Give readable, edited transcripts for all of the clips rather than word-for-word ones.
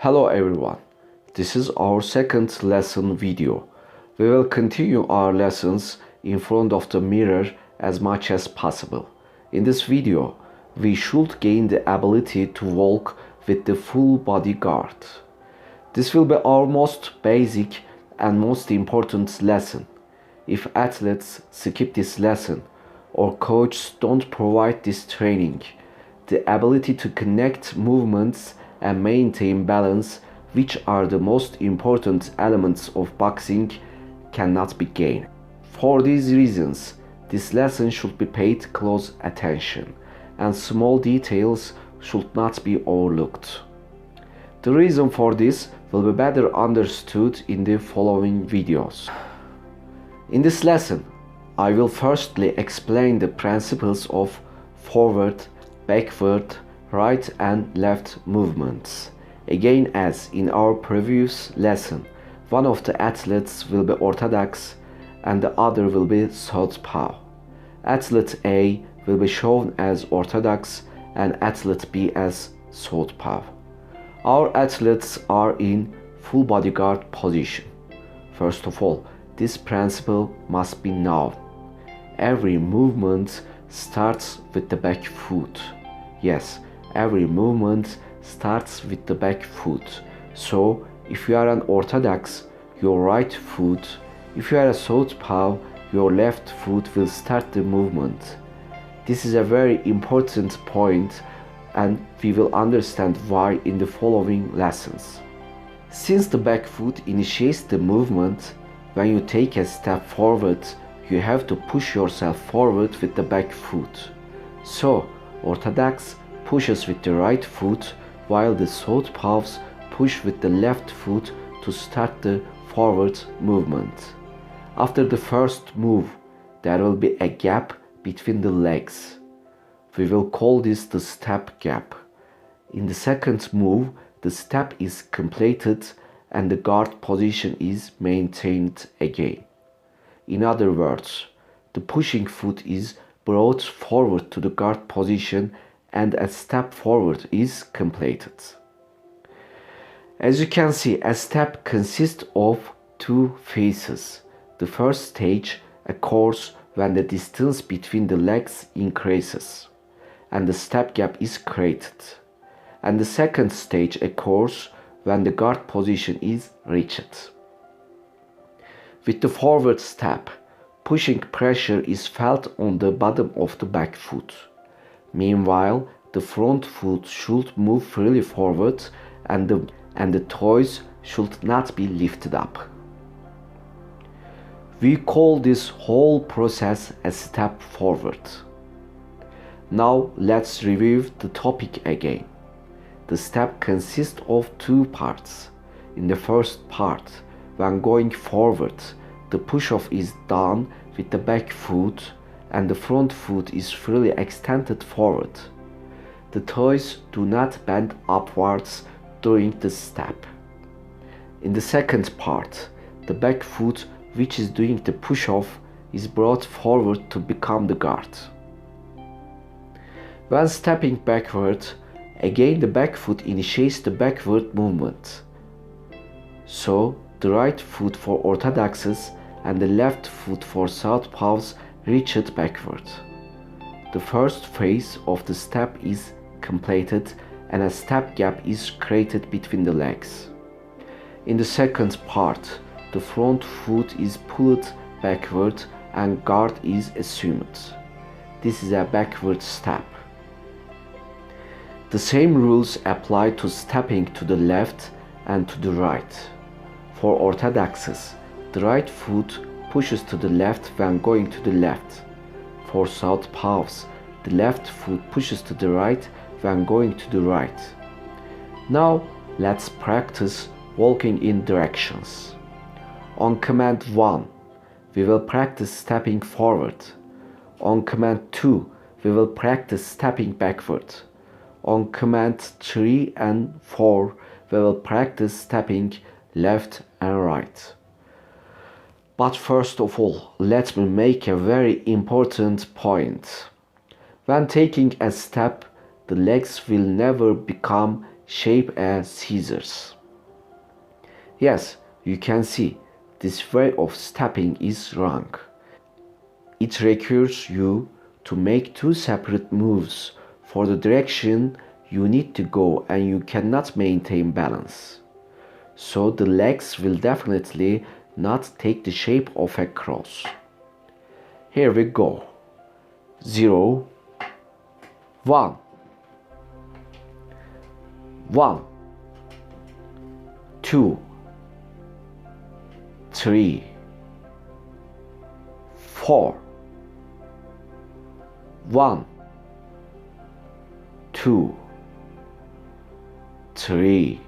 Hello everyone, this is our second lesson video. We will continue our lessons in front of the mirror as much as possible. In this video, we should gain the ability to walk with the full body guard. This will be our most basic and most important lesson. If athletes skip this lesson or coaches don't provide this training, the ability to connect movements and maintain balance, which are the most important elements of boxing, cannot be gained. For these reasons, this lesson should be paid close attention, and small details should not be overlooked. The reason for this will be better understood in the following videos. In this lesson, I will firstly explain the principles of forward, backward, right and left movements. Again, as in our previous lesson, one of the athletes will be orthodox and the other will be southpaw. Athlete A will be shown as orthodox and athlete B as southpaw. Our athletes are in full body guard position. First of all, this principle must be known. Every movement starts with the back foot. Yes, every movement starts with the back foot. So, if you are an orthodox, your right foot, if you are a southpaw, your left foot will start the movement. This is a very important point, and we will understand why in the following lessons. Since the back foot initiates the movement, when you take a step forward, you have to push yourself forward with the back foot. So, orthodox pushes with the right foot, while the southpaws push with the left foot to start the forward movement. After the first move, there will be a gap between the legs. We will call this the step gap. In the second move, the step is completed and the guard position is maintained again. In other words, the pushing foot is brought forward to the guard position and a step forward is completed. As you can see, a step consists of two phases. The first stage occurs when the distance between the legs increases and the step gap is created. And the second stage occurs when the guard position is reached. With the forward step, pushing pressure is felt on the bottom of the back foot. Meanwhile, the front foot should move freely forward and the toes should not be lifted up. We call this whole process a step forward. Now let's review the topic again. The step consists of two parts. In the first part, when going forward, the push-off is done with the back foot and the front foot is freely extended forward. The toes do not bend upwards during the step. In the second part, the back foot, which is doing the push-off, is brought forward to become the guard. When stepping backward, again the back foot initiates the backward movement. So, the right foot for orthodoxes and the left foot for southpaws reach it backward. The first phase of the step is completed and a step gap is created between the legs. In the second part, the front foot is pulled backward and guard is assumed. This is a backward step. The same rules apply to stepping to the left and to the right. For orthodoxes, the right foot pushes to the left when going to the left. For southpaws, the left foot pushes to the right when going to the right. Now let's practice walking in directions. On command 1, we will practice stepping forward. On command 2, we will practice stepping backward. On command 3 and 4, we will practice stepping left and right. But first of all, let me make a very important point. When taking a step, the legs will never become shape as scissors. Yes, you can see this way of stepping is wrong. It requires you to make two separate moves for the direction you need to go, and you cannot maintain balance. So the legs will definitely not take the shape of a cross. Here we go. 0, 1, 1, 2, 3, 4, 1, 2, 3,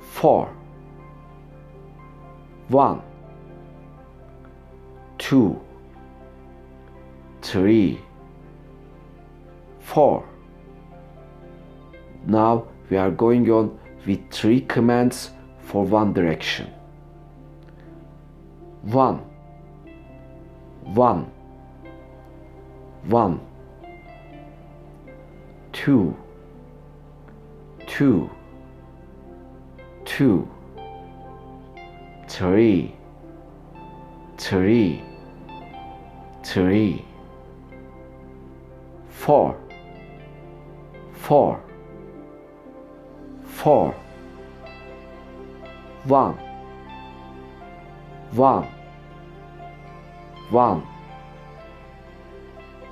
4, 1, 2, 3, 4. Now we are going on with 3 commands for one direction. 1, 1, 1, 2, 2, 2, 3, 3, 3, 4, 4, 4, 1, 1, 1,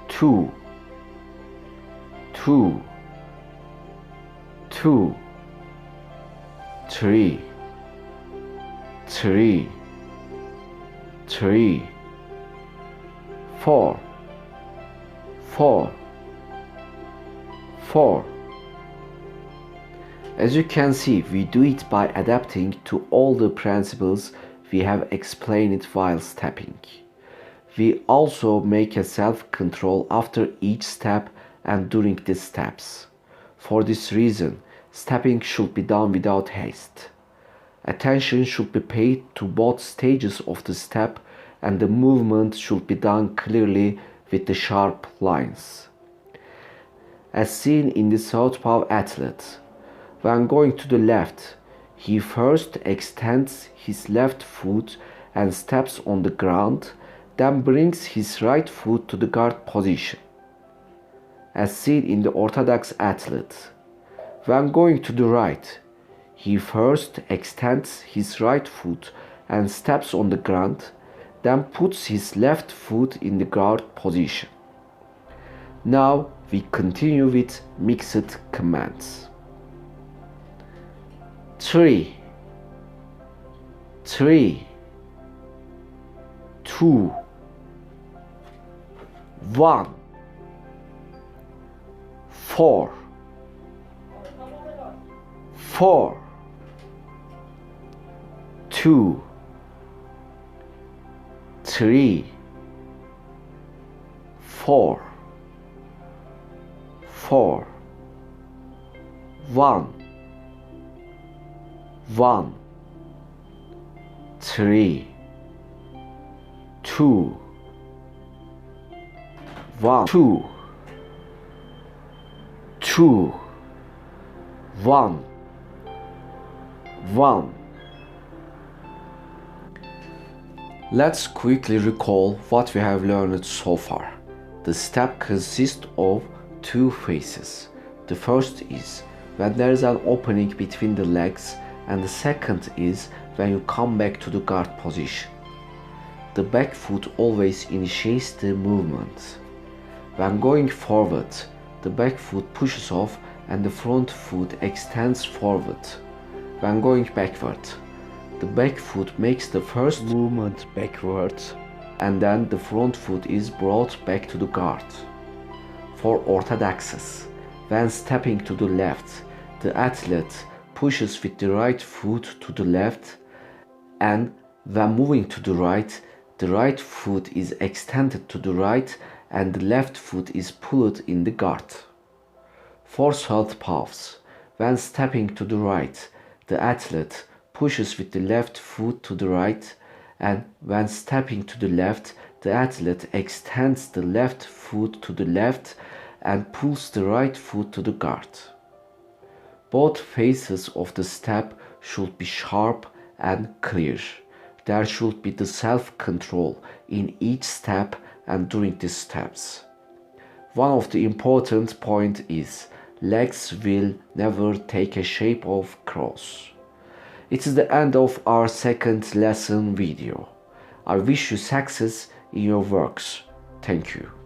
2, 2, 2, 3, 3, 3, 4, 4, 4. As you can see, we do it by adapting to all the principles we have explained while stepping. We also make a self-control after each step and during the steps. For this reason, stepping should be done without haste. Attention should be paid to both stages of the step, and the movement should be done clearly with the sharp lines. As seen in the southpaw athlete, when going to the left, he first extends his left foot and steps on the ground, then brings his right foot to the guard position. As seen in the orthodox athlete, when going to the right, he first extends his right foot and steps on the ground, then puts his left foot in the guard position. Now we continue with mixed commands. 3, 3, 2, 1, 4, 4, 2, 3, 4, 4, 1, 1, 3, 2, 1, 2, 2, 1, 1. Let's quickly recall what we have learned so far. The step consists of 2 phases. The first is when there is an opening between the legs, and the second is when you come back to the guard position. The back foot always initiates the movement. When going forward, the back foot pushes off and the front foot extends forward. When going backward, the back foot makes the first movement backward, and then the front foot is brought back to the guard. For orthodoxes, when stepping to the left, the athlete pushes with the right foot to the left, and when moving to the right foot is extended to the right and the left foot is pulled in the guard. For southpaws, when stepping to the right, the athlete pushes with the left foot to the right, and when stepping to the left, the athlete extends the left foot to the left and pulls the right foot to the guard. Both faces of the step should be sharp and clear. There should be the self-control in each step and during these steps. One of the important points is legs will never take a shape of cross. It is the end of our second lesson video. I wish you success in your works. Thank you.